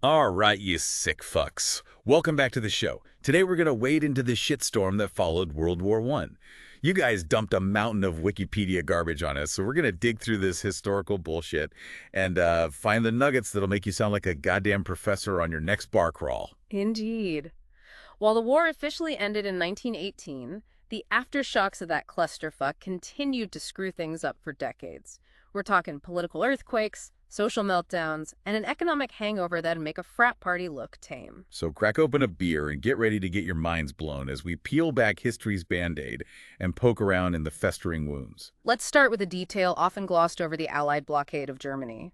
All right, you sick fucks. Welcome back to the show. Today we're going to wade into the shitstorm that followed World War I. You guys dumped a mountain of Wikipedia garbage on us, so we're going to dig through this historical bullshit and find the nuggets that'll make you sound like a goddamn professor on your next bar crawl. Indeed. While the war officially ended in 1918, the aftershocks of that clusterfuck continued to screw things up for decades. We're talking political earthquakes, social meltdowns, and an economic hangover that'd make a frat party look tame. So crack open a beer and get ready to get your minds blown as we peel back history's Band-Aid and poke around in the festering wounds. Let's start with a detail often glossed over: the Allied blockade of Germany.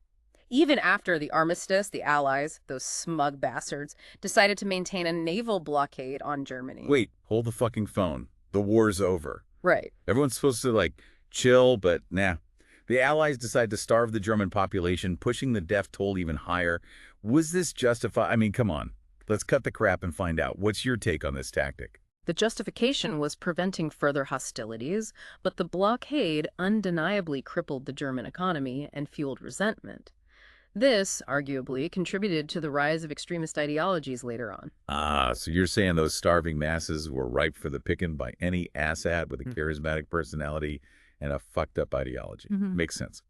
Even after the armistice, the Allies, those smug bastards, decided to maintain a naval blockade on Germany. Wait, hold the fucking phone. The war's over. Right. Everyone's supposed to, chill, but nah. The Allies decide to starve the German population, pushing the death toll even higher. Was this justified? I mean, come on. Let's cut the crap and find out. What's your take on this tactic? The justification was preventing further hostilities, but the blockade undeniably crippled the German economy and fueled resentment. This, arguably, contributed to the rise of extremist ideologies later on. Ah, so you're saying those starving masses were ripe for the picking by any asshat with a charismatic personality and a fucked up ideology. Makes sense.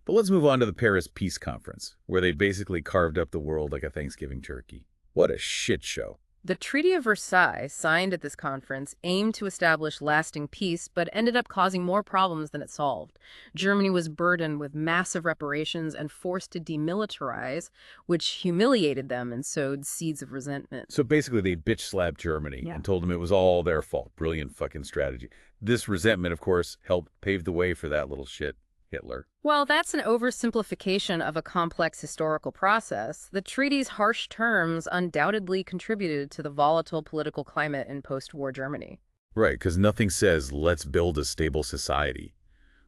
But let's move on to the Paris Peace Conference, where they basically carved up the world like a Thanksgiving turkey. What a shit show. The Treaty of Versailles, signed at this conference, aimed to establish lasting peace, but ended up causing more problems than it solved. Germany was burdened with massive reparations and forced to demilitarize, which humiliated them and sowed seeds of resentment. So basically they bitch-slapped Germany and told them it was all their fault. Brilliant fucking strategy. This resentment, of course, helped pave the way for that little shit, Hitler. Well, that's an oversimplification of a complex historical process. The treaty's harsh terms undoubtedly contributed to the volatile political climate in post-war Germany. Right, because nothing says, let's build a stable society,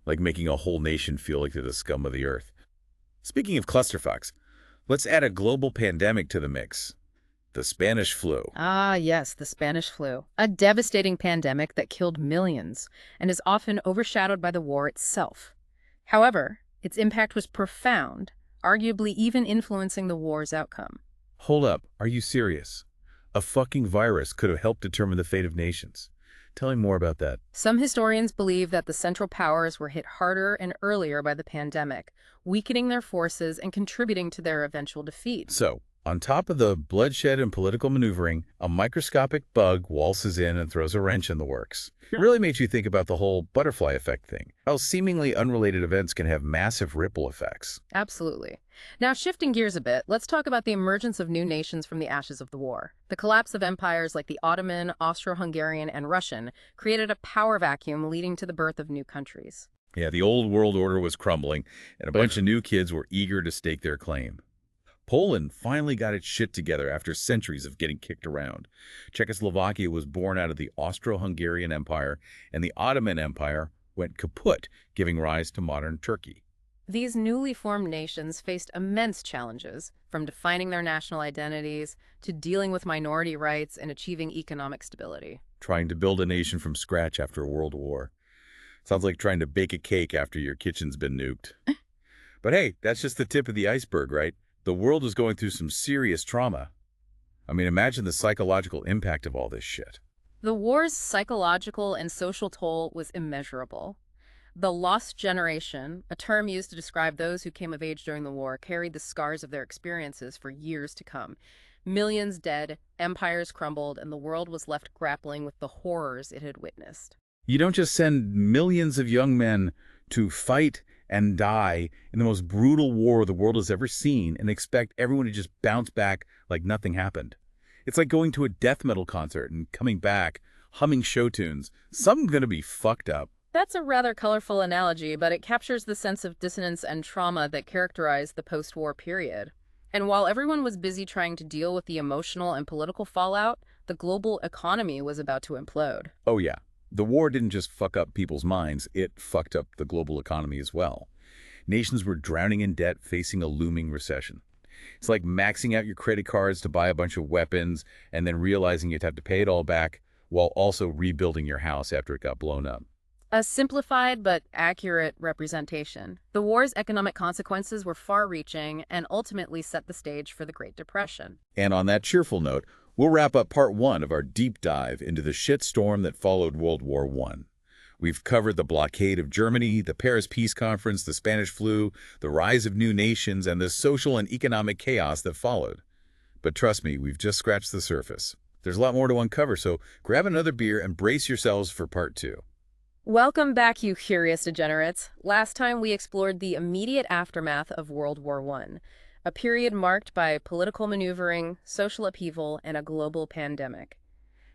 like making a whole nation feel like they're the scum of the earth. Speaking of clusterfucks, let's add a global pandemic to the mix. The Spanish flu. Ah, yes, the Spanish flu. A devastating pandemic that killed millions and is often overshadowed by the war itself. However, its impact was profound, arguably even influencing the war's outcome. Hold up, are you serious? A fucking virus could have helped determine the fate of nations. Tell me more about that. Some historians believe that the Central Powers were hit harder and earlier by the pandemic, weakening their forces and contributing to their eventual defeat. So, on top of the bloodshed and political maneuvering, a microscopic bug waltzes in and throws a wrench in the works. It really makes you think about the whole butterfly effect thing. How seemingly unrelated events can have massive ripple effects. Absolutely. Now, shifting gears a bit, let's talk about the emergence of new nations from the ashes of the war. The collapse of empires like the Ottoman, Austro-Hungarian, and Russian created a power vacuum leading to the birth of new countries. Yeah, the old world order was crumbling, and a bunch of new kids were eager to stake their claim. Poland finally got its shit together after centuries of getting kicked around. Czechoslovakia was born out of the Austro-Hungarian Empire, and the Ottoman Empire went kaput, giving rise to modern Turkey. These newly formed nations faced immense challenges, from defining their national identities to dealing with minority rights and achieving economic stability. Trying to build a nation from scratch after a world war. Sounds like trying to bake a cake after your kitchen's been nuked. But hey, that's just the tip of the iceberg, right? The world was going through some serious trauma. I mean, imagine the psychological impact of all this shit. The war's psychological and social toll was immeasurable. The lost generation, a term used to describe those who came of age during the war, carried the scars of their experiences for years to come. Millions dead, empires crumbled, and the world was left grappling with the horrors it had witnessed. You don't just send millions of young men to fight and die in the most brutal war the world has ever seen and expect everyone to just bounce back like nothing happened. It's like going to a death metal concert and coming back, humming show tunes. Something's gonna be fucked up. That's a rather colorful analogy, but it captures the sense of dissonance and trauma that characterized the post-war period. And while everyone was busy trying to deal with the emotional and political fallout, the global economy was about to implode. Oh yeah. The war didn't just fuck up people's minds, it fucked up the global economy as well. Nations were drowning in debt, facing a looming recession. It's like maxing out your credit cards to buy a bunch of weapons and then realizing you'd have to pay it all back while also rebuilding your house after it got blown up. A simplified but accurate representation. The war's economic consequences were far-reaching and ultimately set the stage for the Great Depression. And on that cheerful note, we'll wrap up part one of our deep dive into the shitstorm that followed World War I. We've covered the blockade of Germany, the Paris Peace Conference, the Spanish flu, the rise of new nations, and the social and economic chaos that followed. But trust me, we've just scratched the surface. There's a lot more to uncover, so grab another beer and brace yourselves for part two. Welcome back, you curious degenerates. Last time we explored the immediate aftermath of World War I, a period marked by political maneuvering, social upheaval, and a global pandemic.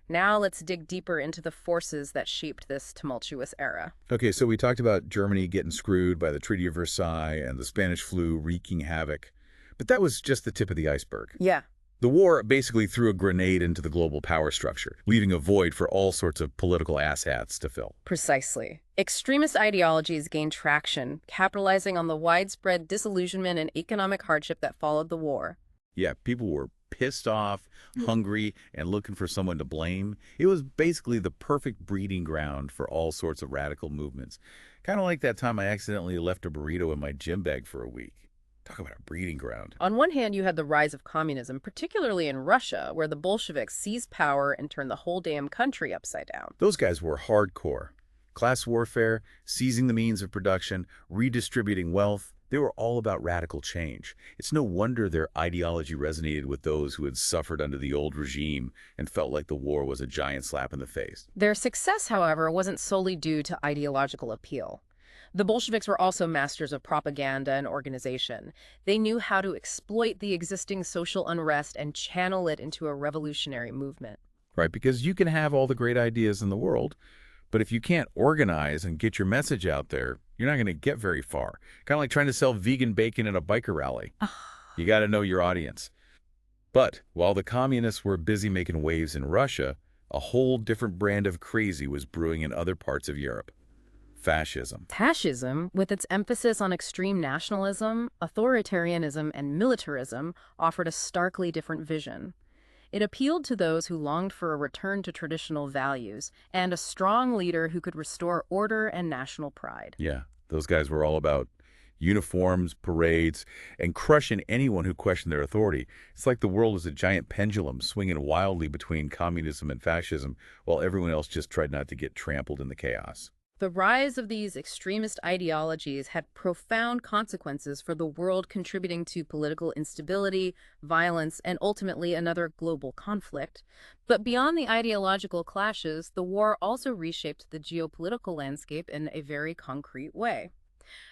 Now let's dig deeper into the forces that shaped this tumultuous era. Okay, so we talked about Germany getting screwed by the Treaty of Versailles and the Spanish flu wreaking havoc. But that was just the tip of the iceberg. Yeah. The war basically threw a grenade into the global power structure, leaving a void for all sorts of political asshats to fill. Precisely. Extremist ideologies gained traction, capitalizing on the widespread disillusionment and economic hardship that followed the war. Yeah, people were pissed off, hungry, and looking for someone to blame. It was basically the perfect breeding ground for all sorts of radical movements. Kind of like that time I accidentally left a burrito in my gym bag for a week. Talk about a breeding ground. On one hand, you had the rise of communism, particularly in Russia, where the Bolsheviks seized power and turned the whole damn country upside down. Those guys were hardcore. Class warfare, seizing the means of production, redistributing wealth. They were all about radical change. It's no wonder their ideology resonated with those who had suffered under the old regime and felt like the war was a giant slap in the face. Their success, however, wasn't solely due to ideological appeal. The Bolsheviks were also masters of propaganda and organization. They knew how to exploit the existing social unrest and channel it into a revolutionary movement. Right, because you can have all the great ideas in the world, but if you can't organize and get your message out there, you're not going to get very far. Kind of like trying to sell vegan bacon at a biker rally. You got to know your audience. But while the communists were busy making waves in Russia, a whole different brand of crazy was brewing in other parts of Europe. Fascism. Fascism, with its emphasis on extreme nationalism, authoritarianism, and militarism, offered a starkly different vision. It appealed to those who longed for a return to traditional values and a strong leader who could restore order and national pride. Yeah, those guys were all about uniforms, parades, and crushing anyone who questioned their authority. It's like the world was a giant pendulum swinging wildly between communism and fascism, while everyone else just tried not to get trampled in the chaos. The rise of these extremist ideologies had profound consequences for the world, contributing to political instability, violence, and ultimately another global conflict. But beyond the ideological clashes, the war also reshaped the geopolitical landscape in a very concrete way.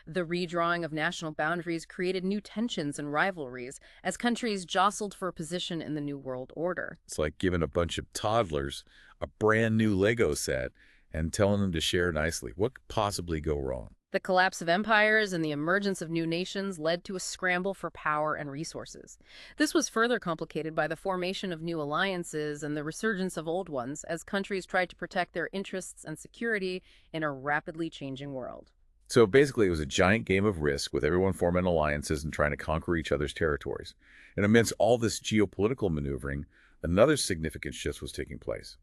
The redrawing of national boundaries created new tensions and rivalries as countries jostled for a position in the new world order. It's like giving a bunch of toddlers a brand new Lego set and telling them to share nicely. What could possibly go wrong? The collapse of empires and the emergence of new nations led to a scramble for power and resources. This was further complicated by the formation of new alliances and the resurgence of old ones as countries tried to protect their interests and security in a rapidly changing world. So basically, it was a giant game of risk with everyone forming alliances and trying to conquer each other's territories. And amidst all this geopolitical maneuvering, another significant shift was taking place: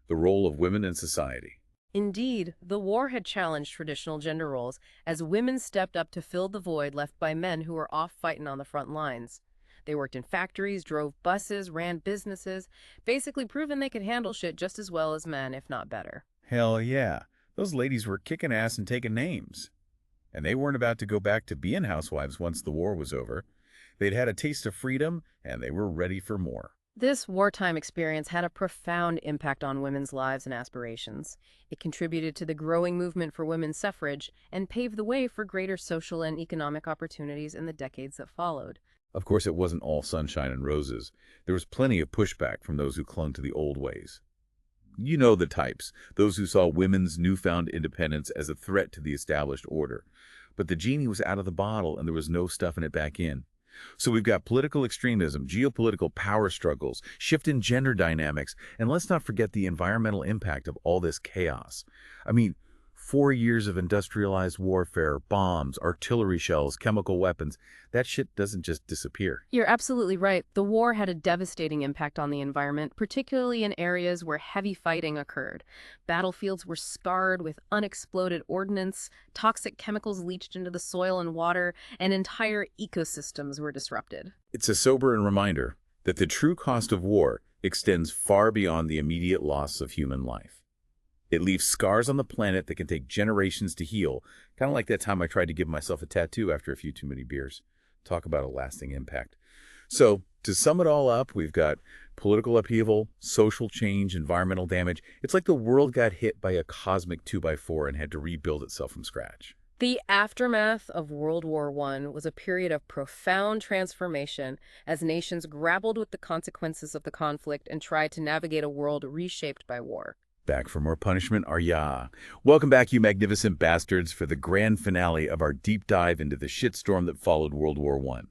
the role of women in society. Indeed, the war had challenged traditional gender roles as women stepped up to fill the void left by men who were off fighting on the front lines. They worked in factories, drove buses, ran businesses, basically proving they could handle shit just as well as men, if not better. Hell yeah. Those ladies were kicking ass and taking names. And they weren't about to go back to being housewives once the war was over. They'd had a taste of freedom, and they were ready for more. This wartime experience had a profound impact on women's lives and aspirations. It contributed to the growing movement for women's suffrage and paved the way for greater social and economic opportunities in the decades that followed. Of course, it wasn't all sunshine and roses. There was plenty of pushback from those who clung to the old ways. You know the types, those who saw women's newfound independence as a threat to the established order. But the genie was out of the bottle and there was no stuffing it back in. So we've got political extremism, geopolitical power struggles, shift in gender dynamics, and let's not forget the environmental impact of all this chaos. I mean, 4 years of industrialized warfare, bombs, artillery shells, chemical weapons. That shit doesn't just disappear. You're absolutely right. The war had a devastating impact on the environment, particularly in areas where heavy fighting occurred. Battlefields were scarred with unexploded ordnance, toxic chemicals leached into the soil and water, and entire ecosystems were disrupted. It's a sobering reminder that the true cost of war extends far beyond the immediate loss of human life. It leaves scars on the planet that can take generations to heal, kind of like that time I tried to give myself a tattoo after a few too many beers. Talk about a lasting impact. So, to sum it all up, we've got political upheaval, social change, environmental damage. It's like the world got hit by a cosmic 2x4 and had to rebuild itself from scratch. The aftermath of World War I was a period of profound transformation as nations grappled with the consequences of the conflict and tried to navigate a world reshaped by war. Back for more punishment, are ya? Welcome back, you magnificent bastards, for the grand finale of our deep dive into the shitstorm that followed World War I.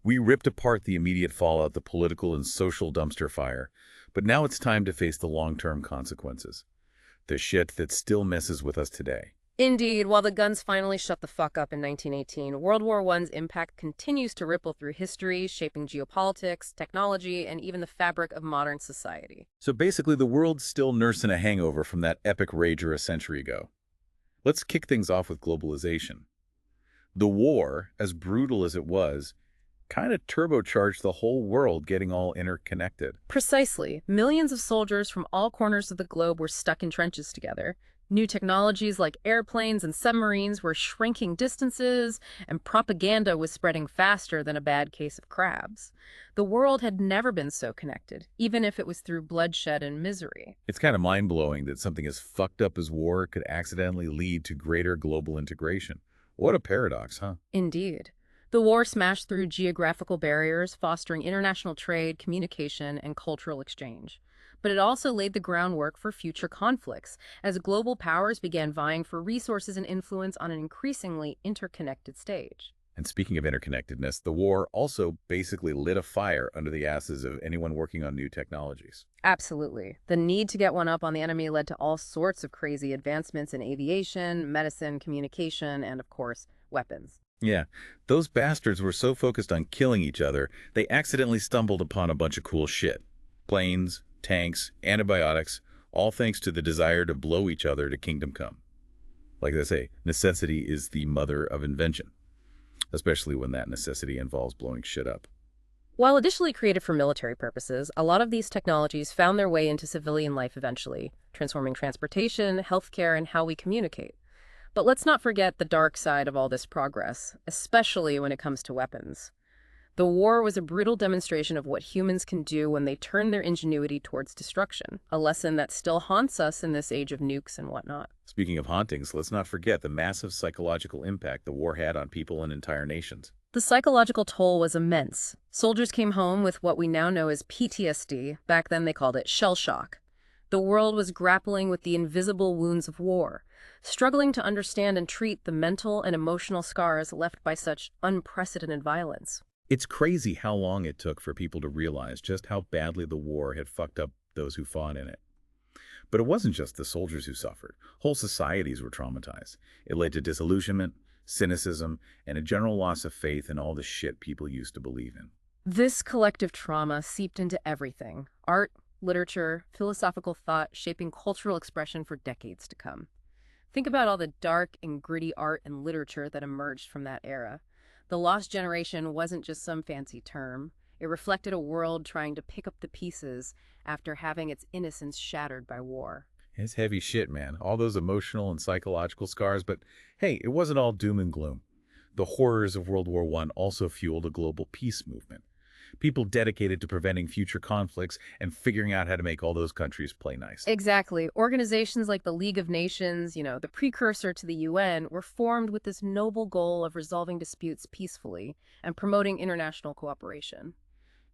We ripped apart the immediate fallout, the political and social dumpster fire, but now it's time to face the long-term consequences. The shit that still messes with us today. Indeed, while the guns finally shut the fuck up in 1918, World War I's impact continues to ripple through history, shaping geopolitics, technology, and even the fabric of modern society. So basically, the world's still nursing a hangover from that epic rager a century ago. Let's kick things off with globalization. The war, as brutal as it was, kind of turbocharged the whole world getting all interconnected. Precisely. Millions of soldiers from all corners of the globe were stuck in trenches together. New technologies like airplanes and submarines were shrinking distances, and propaganda was spreading faster than a bad case of crabs. The world had never been so connected, even if it was through bloodshed and misery. It's kind of mind-blowing that something as fucked up as war could accidentally lead to greater global integration. What a paradox, huh? Indeed. The war smashed through geographical barriers, fostering international trade, communication, and cultural exchange. But it also laid the groundwork for future conflicts, as global powers began vying for resources and influence on an increasingly interconnected stage. And speaking of interconnectedness, the war also basically lit a fire under the asses of anyone working on new technologies. Absolutely. The need to get one up on the enemy led to all sorts of crazy advancements in aviation, medicine, communication, and, of course, weapons. Yeah, those bastards were so focused on killing each other, they accidentally stumbled upon a bunch of cool shit. Planes, tanks, antibiotics, all thanks to the desire to blow each other to kingdom come. Like they say, necessity is the mother of invention, especially when that necessity involves blowing shit up. While initially created for military purposes, a lot of these technologies found their way into civilian life eventually, transforming transportation, healthcare, and how we communicate. But let's not forget the dark side of all this progress, especially when it comes to weapons. The war was a brutal demonstration of what humans can do when they turn their ingenuity towards destruction, a lesson that still haunts us in this age of nukes and whatnot. Speaking of hauntings, let's not forget the massive psychological impact the war had on people and entire nations. The psychological toll was immense. Soldiers came home with what we now know as PTSD. Back then they called it shell shock. The world was grappling with the invisible wounds of war, struggling to understand and treat the mental and emotional scars left by such unprecedented violence. It's crazy how long it took for people to realize just how badly the war had fucked up those who fought in it. But it wasn't just the soldiers who suffered. Whole societies were traumatized. It led to disillusionment, cynicism, and a general loss of faith in all the shit people used to believe in. This collective trauma seeped into everything: art, literature, philosophical thought, shaping cultural expression for decades to come. Think about all the dark and gritty art and literature that emerged from that era. The lost generation wasn't just some fancy term. It reflected a world trying to pick up the pieces after having its innocence shattered by war. It's heavy shit, man. All those emotional and psychological scars, but hey, it wasn't all doom and gloom. The horrors of World War I also fueled a global peace movement. People dedicated to preventing future conflicts and figuring out how to make all those countries play nice. Exactly. Organizations like the League of Nations, the precursor to the UN, were formed with this noble goal of resolving disputes peacefully and promoting international cooperation.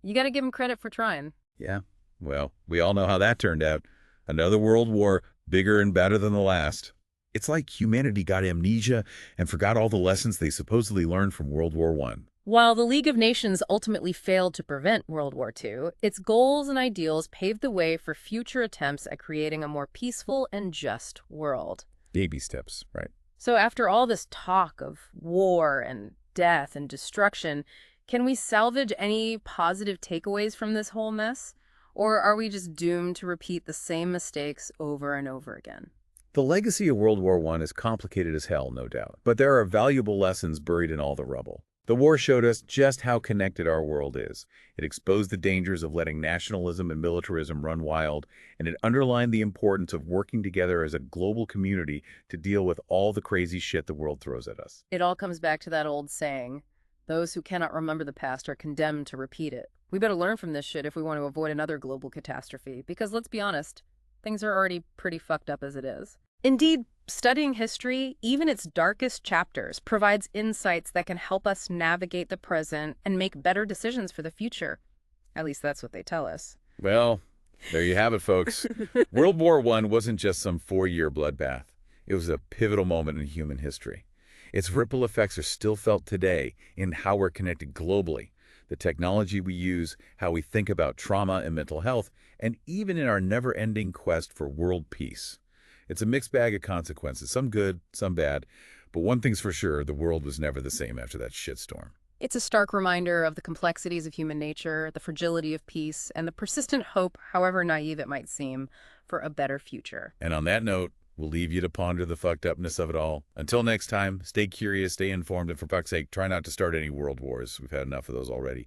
You gotta give them credit for trying. Yeah, well, we all know how that turned out. Another world war, bigger and better than the last. It's like humanity got amnesia and forgot all the lessons they supposedly learned from World War I. While the League of Nations ultimately failed to prevent World War II, its goals and ideals paved the way for future attempts at creating a more peaceful and just world. Baby steps, right? So after all this talk of war and death and destruction, can we salvage any positive takeaways from this whole mess? Or are we just doomed to repeat the same mistakes over and over again? The legacy of World War I is complicated as hell, no doubt, but there are valuable lessons buried in all the rubble. The war showed us just how connected our world is. It exposed the dangers of letting nationalism and militarism run wild, and it underlined the importance of working together as a global community to deal with all the crazy shit the world throws at us. It all comes back to that old saying, those who cannot remember the past are condemned to repeat it. We better learn from this shit if we want to avoid another global catastrophe, because let's be honest, things are already pretty fucked up as it is. Indeed, studying history, even its darkest chapters, provides insights that can help us navigate the present and make better decisions for the future. At least that's what they tell us. Well, there you have it, folks. World War I wasn't just some 4-year bloodbath. It was a pivotal moment in human history. Its ripple effects are still felt today in how we're connected globally, the technology we use, how we think about trauma and mental health, and even in our never-ending quest for world peace. It's a mixed bag of consequences, some good, some bad, but one thing's for sure, the world was never the same after that shitstorm. It's a stark reminder of the complexities of human nature, the fragility of peace, and the persistent hope, however naive it might seem, for a better future. And on that note, we'll leave you to ponder the fucked upness of it all. Until next time, stay curious, stay informed, and for fuck's sake, try not to start any world wars. We've had enough of those already.